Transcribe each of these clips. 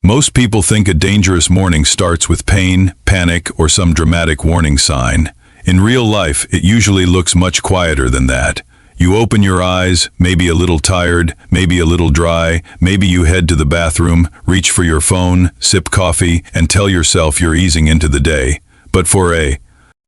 Most people think a dangerous morning starts with pain, panic, or some dramatic warning sign. In real life, it usually looks much quieter than that. You open your eyes, maybe a little tired, maybe a little dry, maybe you head to the bathroom, reach for your phone, sip coffee, and tell yourself you're easing into the day. But for a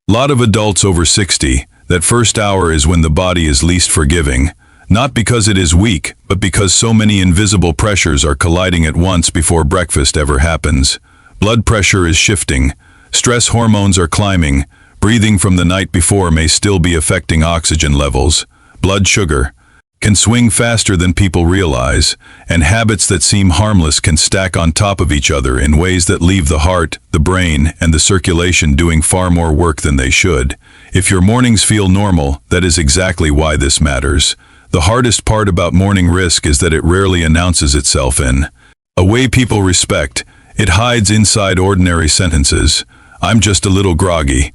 lot of adults over 60, that first hour is when the body is least forgiving. Not because it is weak, but because so many invisible pressures are colliding at once before breakfast ever happens. Blood pressure is shifting. Stress hormones are climbing. Breathing from the night before may still be affecting oxygen levels. Blood sugar can swing faster than people realize, and habits that seem harmless can stack on top of each other in ways that leave the heart, the brain, and the circulation doing far more work than they should. If your mornings feel normal, that is exactly why this matters. The hardest part about morning risk is that it rarely announces itself in a way people respect. It hides inside ordinary sentences. I'm just a little groggy.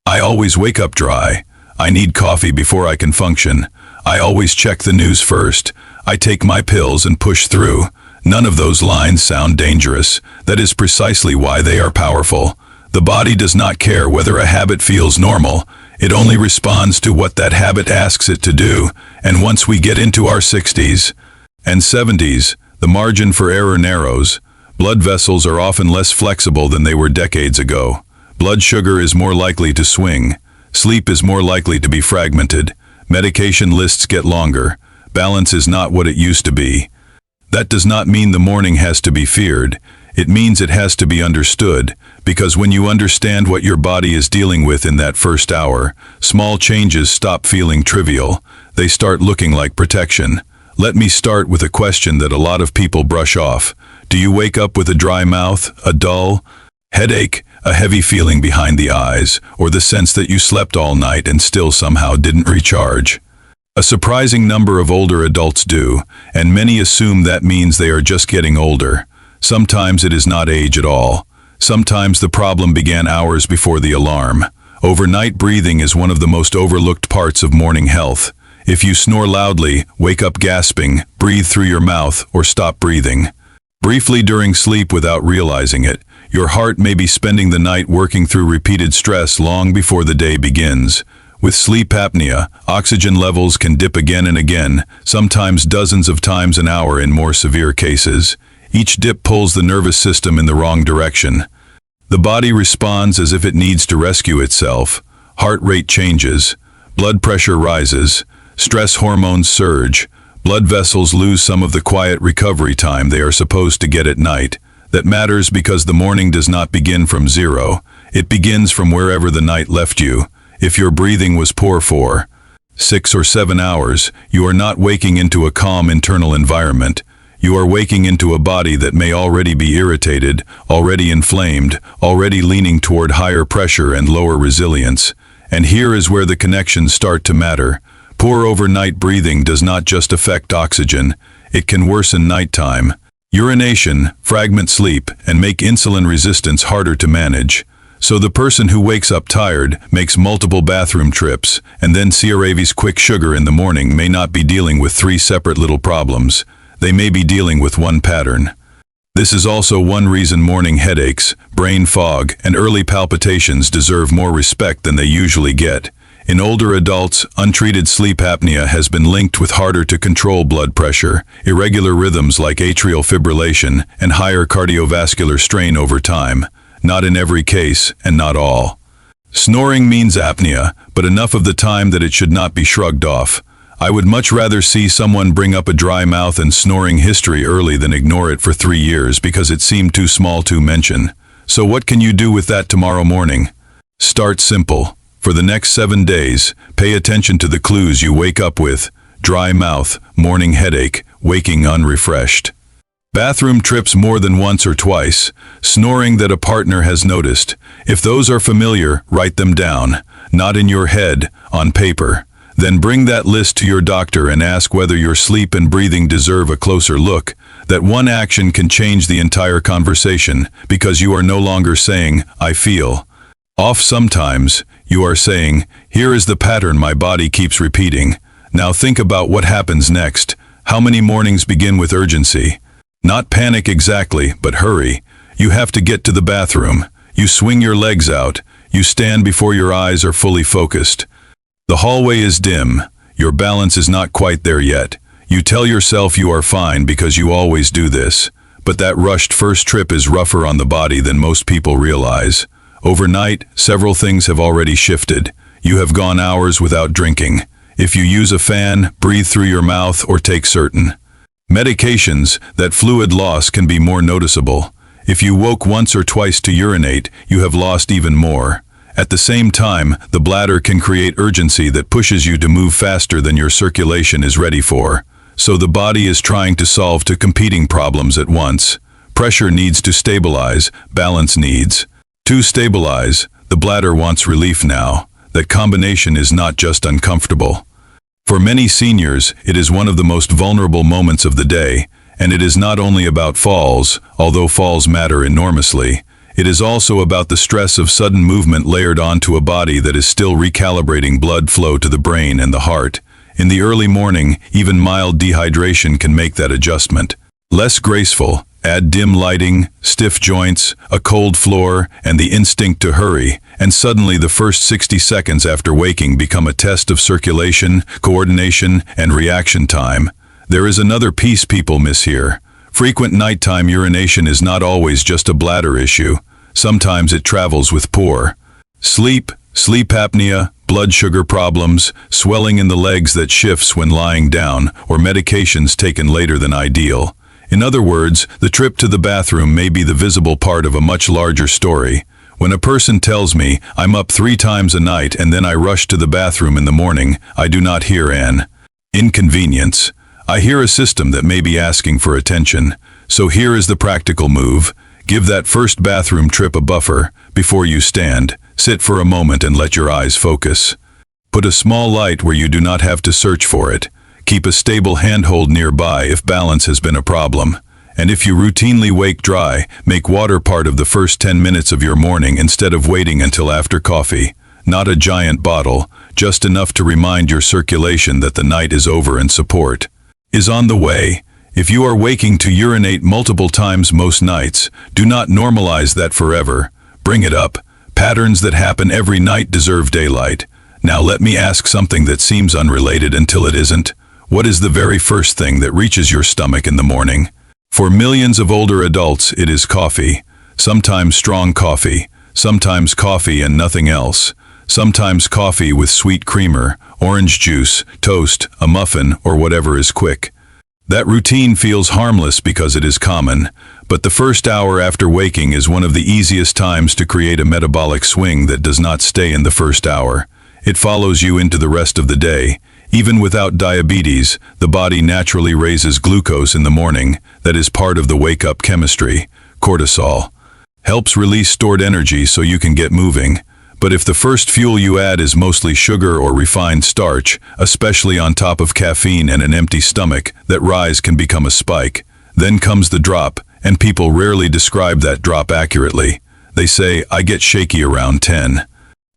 I always wake up dry. I need coffee before I can function. I always check the news first. I take my pills and push through. None of those lines sound dangerous. That is precisely why they are powerful. The body does not care whether a habit feels normal. It only responds to what that habit asks it to do. And once we get into our 60s and 70s, the margin for error narrows. Blood vessels are often less flexible than they were decades ago. Blood sugar is more likely to swing. Sleep is more likely to be fragmented. Medication lists get longer. Balance is not what it used to be. That does not mean the morning has to be feared. It means it has to be understood, because when you understand what your body is dealing with in that first hour, small changes stop feeling trivial. They start looking like protection. Let me start with a question that a lot of people brush off. Do you wake up with a dry mouth, a dull headache, a heavy feeling behind the eyes, or the sense that you slept all night and still somehow didn't recharge? A surprising number of older adults do, and many assume that means they are just getting older. Sometimes it is not age at all. Sometimes the problem began hours before the alarm. Overnight breathing is one of the most overlooked parts of morning health. If you snore loudly, wake up gasping, breathe through your mouth, or stop breathing briefly during sleep without realizing it, your heart may be spending the night working through repeated stress long before the day begins. With sleep apnea, oxygen levels can dip again and again, sometimes dozens of times an hour in more severe cases. Each dip pulls the nervous system in the wrong direction. The body responds as if it needs to rescue itself. Heart rate changes. Blood pressure rises. Stress hormones surge. Blood vessels lose some of the quiet recovery time they are supposed to get at night. That matters because the morning does not begin from zero. It begins from wherever the night left you. If your breathing was poor for 6 or 7 hours, you are not waking into a calm internal environment. You are waking into a body that may already be irritated, already inflamed, already leaning toward higher pressure and lower resilience. And here is where the connections start to matter. Poor overnight breathing does not just affect oxygen. It can worsen nighttime, urination, fragment sleep, and make insulin resistance harder to manage. So the person who wakes up tired, makes multiple bathroom trips, and then craves quick sugar in the morning may not be dealing with 3 separate little problems. They may be dealing with one pattern. This is also one reason morning headaches, brain fog, and early palpitations deserve more respect than they usually get. In older adults, untreated sleep apnea has been linked with harder to control blood pressure, irregular rhythms like atrial fibrillation, and higher cardiovascular strain over time. Not in every case, and not all. Snoring means apnea, but enough of the time that it should not be shrugged off. I would much rather see someone bring up a dry mouth and snoring history early than ignore it for 3 years because it seemed too small to mention. So what can you do with that tomorrow morning? Start simple. For the next 7 days, pay attention to the clues you wake up with: dry mouth, morning headache, waking unrefreshed. Bathroom trips more than once or twice, snoring that a partner has noticed. If those are familiar, write them down, not in your head, on paper. Then bring that list to your doctor and ask whether your sleep and breathing deserve a closer look. That one action can change the entire conversation, because you are no longer saying, "I feel off sometimes." You are saying, "Here is the pattern my body keeps repeating. Now think about what happens next." How many mornings begin with urgency? Not panic exactly, but hurry. You have to get to the bathroom. You swing your legs out. You stand before your eyes are fully focused. The hallway is dim. Your balance is not quite there yet. You tell yourself you are fine because you always do this. But that rushed first trip is rougher on the body than most people realize. Overnight, several things have already shifted. You have gone hours without drinking. If you use a fan, breathe through your mouth, or take certain medications, that fluid loss can be more noticeable. If you woke once or twice to urinate, you have lost even more. At the same time, the bladder can create urgency that pushes you to move faster than your circulation is ready for. So the body is trying to solve two competing problems at once. Pressure needs to stabilize, balance needs to stabilize. The bladder wants relief now. That combination is not just uncomfortable. For many seniors, it is one of the most vulnerable moments of the day, and it is not only about falls, although falls matter enormously. It is also about the stress of sudden movement layered onto a body that is still recalibrating blood flow to the brain and the heart. In the early morning, even mild dehydration can make that adjustment less graceful. Add dim lighting, stiff joints, a cold floor, and the instinct to hurry, and suddenly the first 60 seconds after waking become a test of circulation, coordination, and reaction time. There is another piece people miss here. Frequent nighttime urination is not always just a bladder issue. Sometimes it travels with poor sleep, sleep apnea, blood sugar problems, swelling in the legs that shifts when lying down, or medications taken later than ideal. In other words, the trip to the bathroom may be the visible part of a much larger story. When a person tells me, "I'm up 3 times a night and then I rush to the bathroom in the morning," I do not hear an inconvenience. I hear a system that may be asking for attention. So here is the practical move. Give that first bathroom trip a buffer. Before you stand, sit for a moment and let your eyes focus. Put a small light where you do not have to search for it. Keep a stable handhold nearby if balance has been a problem. And if you routinely wake dry, make water part of the first 10 minutes of your morning instead of waiting until after coffee. Not a giant bottle, just enough to remind your circulation that the night is over and support is on the way. If you are waking to urinate multiple times most nights, do not normalize that forever. Bring it up. Patterns that happen every night deserve daylight. Now let me ask something that seems unrelated until it isn't. What is the very first thing that reaches your stomach in the morning? For millions of older adults, it is coffee. Sometimes strong coffee, sometimes coffee and nothing else. Sometimes coffee with sweet creamer, orange juice, toast, a muffin, or whatever is quick. That routine feels harmless because it is common, but the first hour after waking is one of the easiest times to create a metabolic swing that does not stay in the first hour. It follows you into the rest of the day. Even without diabetes, the body naturally raises glucose in the morning. That is part of the wake-up chemistry. Cortisol helps release stored energy so you can get moving. But if the first fuel you add is mostly sugar or refined starch, especially on top of caffeine and an empty stomach, that rise can become a spike. Then comes the drop, and people rarely describe that drop accurately. They say, "I get shaky around 10.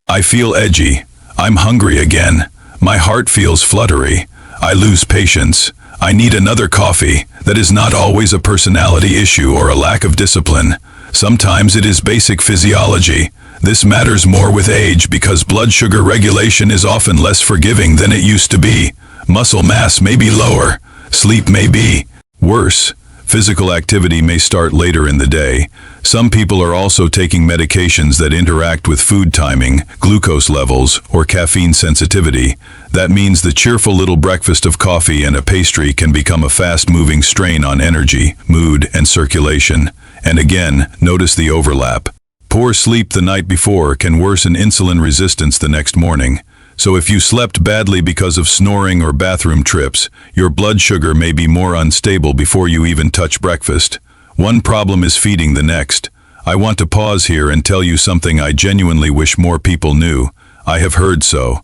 I feel edgy. I'm hungry again. My heart feels fluttery. I lose patience. I need another coffee." That is not always a personality issue or a lack of discipline. Sometimes it is basic physiology. This matters more with age because blood sugar regulation is often less forgiving than it used to be. Muscle mass may be lower. Sleep may be worse. Physical activity may start later in the day. Some people are also taking medications that interact with food timing, glucose levels, or caffeine sensitivity. That means the cheerful little breakfast of coffee and a pastry can become a fast-moving strain on energy, mood, and circulation. And again, notice the overlap. Poor sleep the night before can worsen insulin resistance the next morning. So if you slept badly because of snoring or bathroom trips, your blood sugar may be more unstable before you even touch breakfast. One problem is feeding the next. I want to pause here and tell you something I genuinely wish more people knew. I have heard so.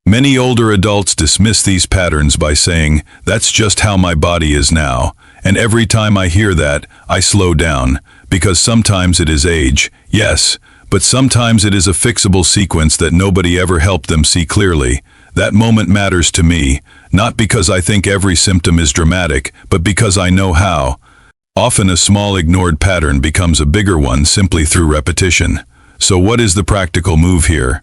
Many older adults dismiss these patterns by saying, "That's just how my body is now." And every time I hear that, I slow down, because sometimes it is age, yes, but sometimes it is a fixable sequence that nobody ever helped them see clearly. That moment matters to me, not because I think every symptom is dramatic, but because I know how. Often a small ignored pattern becomes a bigger one simply through repetition. So what is the practical move here?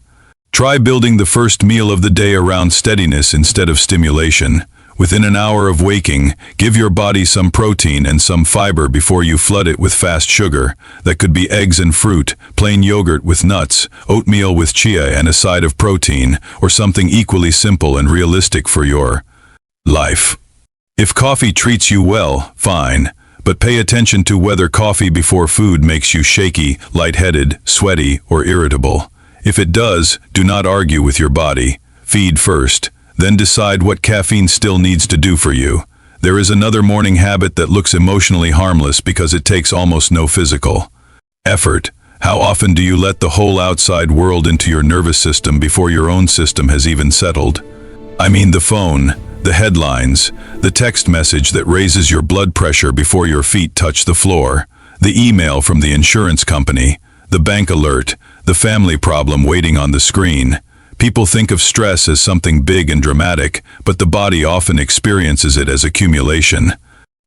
Try building the first meal of the day around steadiness instead of stimulation. Within an hour of waking, give your body some protein and some fiber before you flood it with fast sugar. That could be eggs and fruit, plain yogurt with nuts, oatmeal with chia and a side of protein, or something equally simple and realistic for your life. If coffee treats you well, fine, but pay attention to whether coffee before food makes you shaky, lightheaded, sweaty, or irritable. If it does, do not argue with your body. Feed first. Then decide what caffeine still needs to do for you. There is another morning habit that looks emotionally harmless because it takes almost no physical effort. How often do you let the whole outside world into your nervous system before your own system has even settled? I mean the phone, the headlines, the text message that raises your blood pressure before your feet touch the floor, the email from the insurance company, the bank alert, the family problem waiting on the screen. People think of stress as something big and dramatic, but the body often experiences it as accumulation.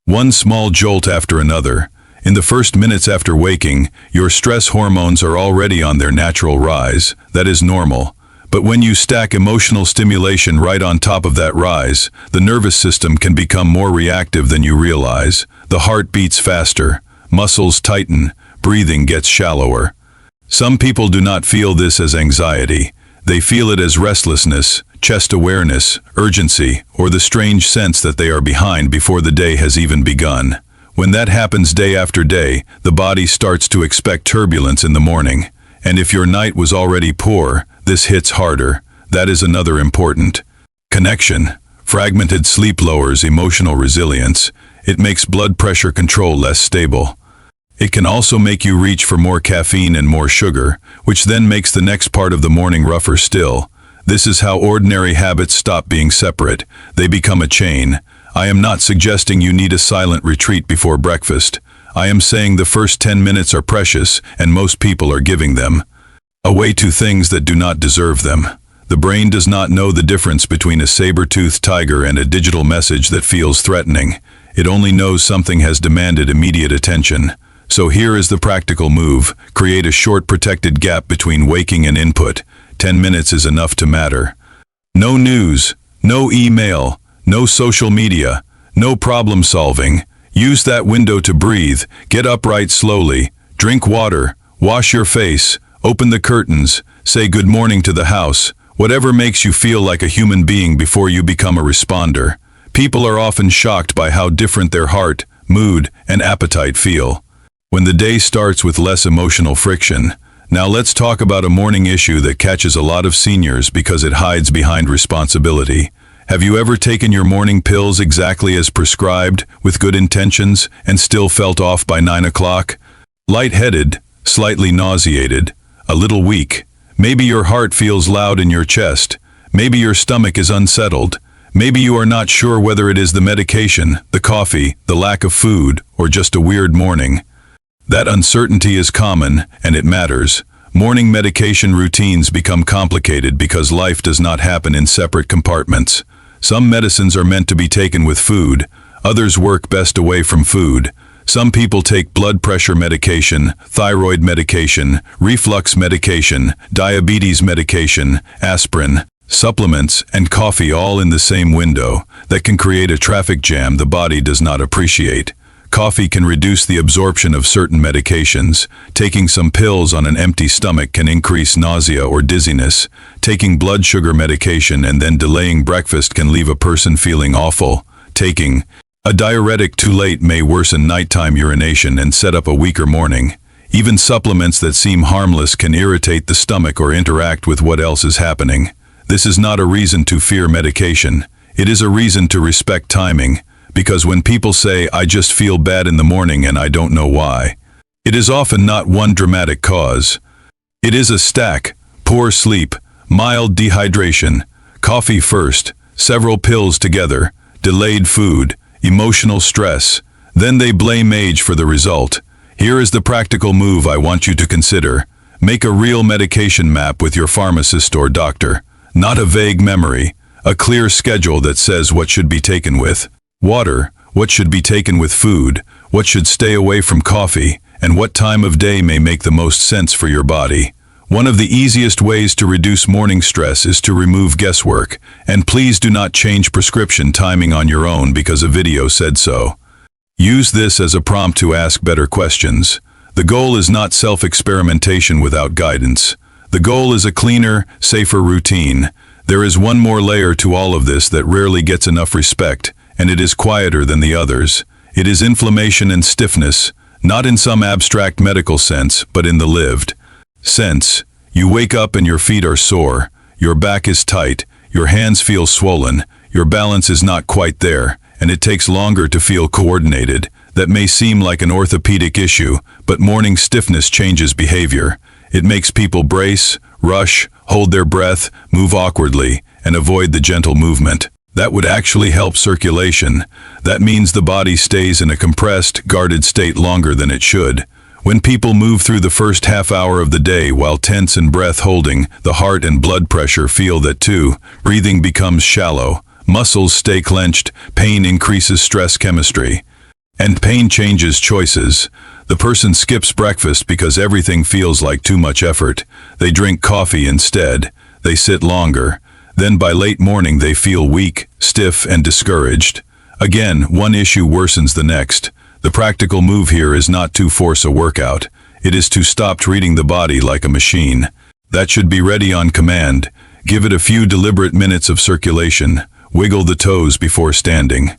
One small jolt after another. In the first minutes after waking, your stress hormones are already on their natural rise. That is normal. But when you stack emotional stimulation right on top of that rise, the nervous system can become more reactive than you realize. The heart beats faster, muscles tighten, breathing gets shallower. Some people do not feel this as anxiety. They feel it as restlessness, chest awareness, urgency, or the strange sense that they are behind before the day has even begun. When that happens day after day, the body starts to expect turbulence in the morning. And if your night was already poor, this hits harder. That is another important connection. Fragmented sleep lowers emotional resilience. It makes blood pressure control less stable. It can also make you reach for more caffeine and more sugar, which then makes the next part of the morning rougher still. This is how ordinary habits stop being separate. They become a chain. I am not suggesting you need a silent retreat before breakfast. I am saying the first 10 minutes are precious, and most people are giving them away to things that do not deserve them. The brain does not know the difference between a saber-toothed tiger and a digital message that feels threatening. It only knows something has demanded immediate attention. So here is the practical move. Create a short protected gap between waking and input. 10 minutes is enough to matter. No news, no email, no social media, no problem solving. Use that window to breathe, get upright slowly, drink water, wash your face, open the curtains, say good morning to the house, whatever makes you feel like a human being before you become a responder. People are often shocked by how different their heart, mood, and appetite feel when the day starts with less emotional friction. Now let's talk about a morning issue that catches a lot of seniors because it hides behind responsibility. Have you ever taken your morning pills exactly as prescribed, with good intentions, and still felt off by 9 o'clock? Lightheaded, slightly nauseated, a little weak. Maybe your heart feels loud in your chest. Maybe your stomach is unsettled. Maybe you are not sure whether it is the medication, the coffee, the lack of food, or just a weird morning. That uncertainty is common, and it matters. Morning medication routines become complicated because life does not happen in separate compartments. Some medicines are meant to be taken with food. Others work best away from food. Some people take blood pressure medication, thyroid medication, reflux medication, diabetes medication, aspirin, supplements, and coffee all in the same window. That can create a traffic jam the body does not appreciate. Coffee can reduce the absorption of certain medications. Taking some pills on an empty stomach can increase nausea or dizziness. Taking blood sugar medication and then delaying breakfast can leave a person feeling awful. Taking a diuretic too late may worsen nighttime urination and set up a weaker morning. Even supplements that seem harmless can irritate the stomach or interact with what else is happening. This is not a reason to fear medication. It is a reason to respect timing. Because when people say, I just feel bad in the morning and I don't know why, it is often not one dramatic cause. It is a stack: poor sleep, mild dehydration, coffee first, several pills together, delayed food, emotional stress. Then they blame age for the result. Here is the practical move I want you to consider. Make a real medication map with your pharmacist or doctor. Not a vague memory, a clear schedule that says what should be taken with water, what should be taken with food, what should stay away from coffee, and what time of day may make the most sense for your body. One of the easiest ways to reduce morning stress is to remove guesswork, and please do not change prescription timing on your own because a video said so. Use this as a prompt to ask better questions. The goal is not self-experimentation without guidance. The goal is a cleaner, safer routine. There is one more layer to all of this that rarely gets enough respect, and it is quieter than the others. It is inflammation and stiffness, not in some abstract medical sense, but in the lived sense. You wake up and your feet are sore, your back is tight, your hands feel swollen, your balance is not quite there, and it takes longer to feel coordinated. That may seem like an orthopedic issue, but morning stiffness changes behavior. It makes people brace, rush, hold their breath, move awkwardly, and avoid the gentle movement. That would actually help circulation. That means the body stays in a compressed, guarded state longer than it should. When people move through the first half hour of the day while tense and breath holding, the heart and blood pressure feel that too. Breathing becomes shallow. Muscles stay clenched. Pain increases stress chemistry. And pain changes choices. The person skips breakfast because everything feels like too much effort. They drink coffee instead. They sit longer. Then by late morning they feel weak, stiff, and discouraged. Again, one issue worsens the next. The practical move here is not to force a workout. It is to stop treating the body like a machine. That should be ready on command. Give it a few deliberate minutes of circulation. Wiggle the toes before standing.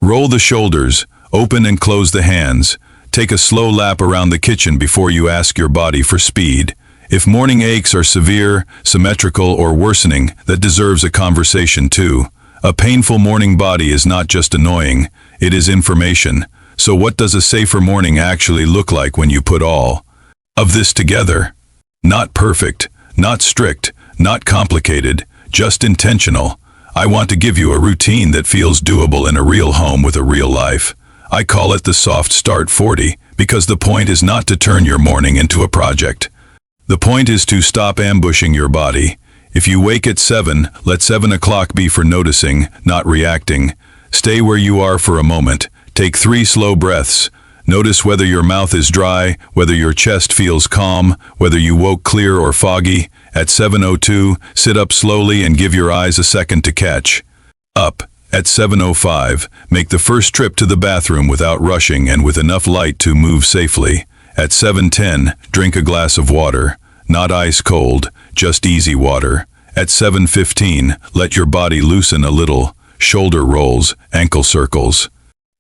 Roll the shoulders. Open and close the hands. Take a slow lap around the kitchen before you ask your body for speed. If morning aches are severe, symmetrical, or worsening, that deserves a conversation too. A painful morning body is not just annoying, it is information. So what does a safer morning actually look like when you put all of this together? Not perfect, not strict, not complicated, just intentional. I want to give you a routine that feels doable in a real home with a real life. I call it the Soft Start 40, because the point is not to turn your morning into a project. The point is to stop ambushing your body. If you wake at 7, let 7 o'clock be for noticing, not reacting. Stay where you are for a moment. Take 3 slow breaths. Notice whether your mouth is dry, whether your chest feels calm, whether you woke clear or foggy. At 7:02, sit up slowly and give your eyes a second to catch up. At 7:05, make the first trip to the bathroom without rushing and with enough light to move safely. At 7:10, drink a glass of water, not ice cold, just easy water. At 7:15, let your body loosen a little, shoulder rolls, ankle circles.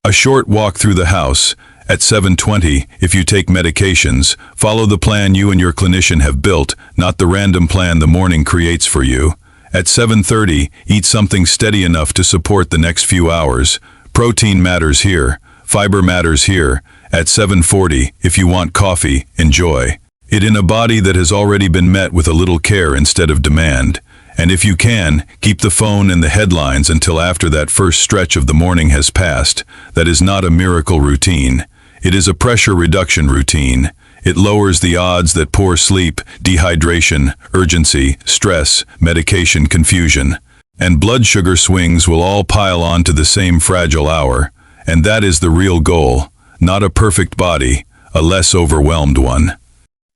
A short walk through the house. At 7:20, if you take medications, follow the plan you and your clinician have built, not the random plan the morning creates for you. At 7:30, eat something steady enough to support the next few hours. Protein matters here. Fiber matters here. At 7:40, if you want coffee, enjoy it in a body that has already been met with a little care instead of demand. And if you can, keep the phone and the headlines until after that first stretch of the morning has passed. That is not a miracle routine. It is a pressure reduction routine. It lowers the odds that poor sleep, dehydration, urgency, stress, medication confusion, and blood sugar swings will all pile on to the same fragile hour. And that is the real goal. Not a perfect body, a less overwhelmed one.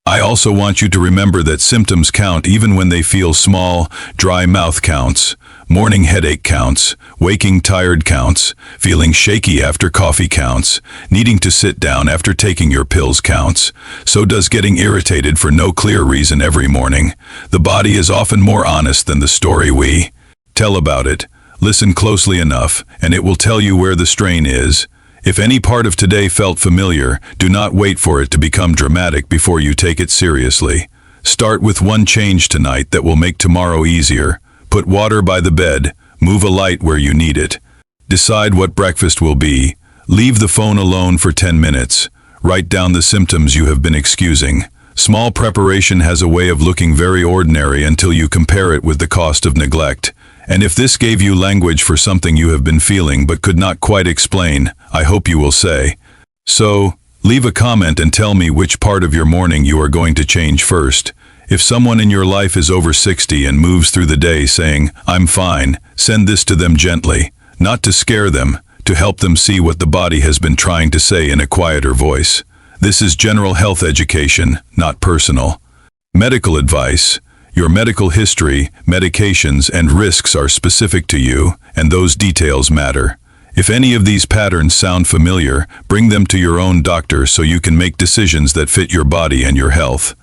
I also want you to remember that symptoms count even when they feel small. Dry mouth counts. Morning headache counts. Waking tired counts. Feeling shaky after coffee counts. Needing to sit down after taking your pills counts. So does getting irritated for no clear reason every morning. The body is often more honest than the story we tell about it. Listen closely enough, and it will tell you where the strain is. If any part of today felt familiar, do not wait for it to become dramatic before you take it seriously. Start with one change tonight that will make tomorrow easier. Put water by the bed. Move a light where you need it. Decide what breakfast will be. Leave the phone alone for 10 minutes. Write down the symptoms you have been excusing. Small preparation has a way of looking very ordinary until you compare it with the cost of neglect. And if this gave you language for something you have been feeling but could not quite explain, I hope you will say so. Leave a comment and tell me which part of your morning you are going to change first. If someone in your life is over 60 and moves through the day saying, "I'm fine," send this to them gently, not to scare them, to help them see what the body has been trying to say in a quieter voice. This is general health education, not personal. Medical advice. Your medical history, medications, and risks are specific to you, and those details matter. If any of these patterns sound familiar, bring them to your own doctor so you can make decisions that fit your body and your health.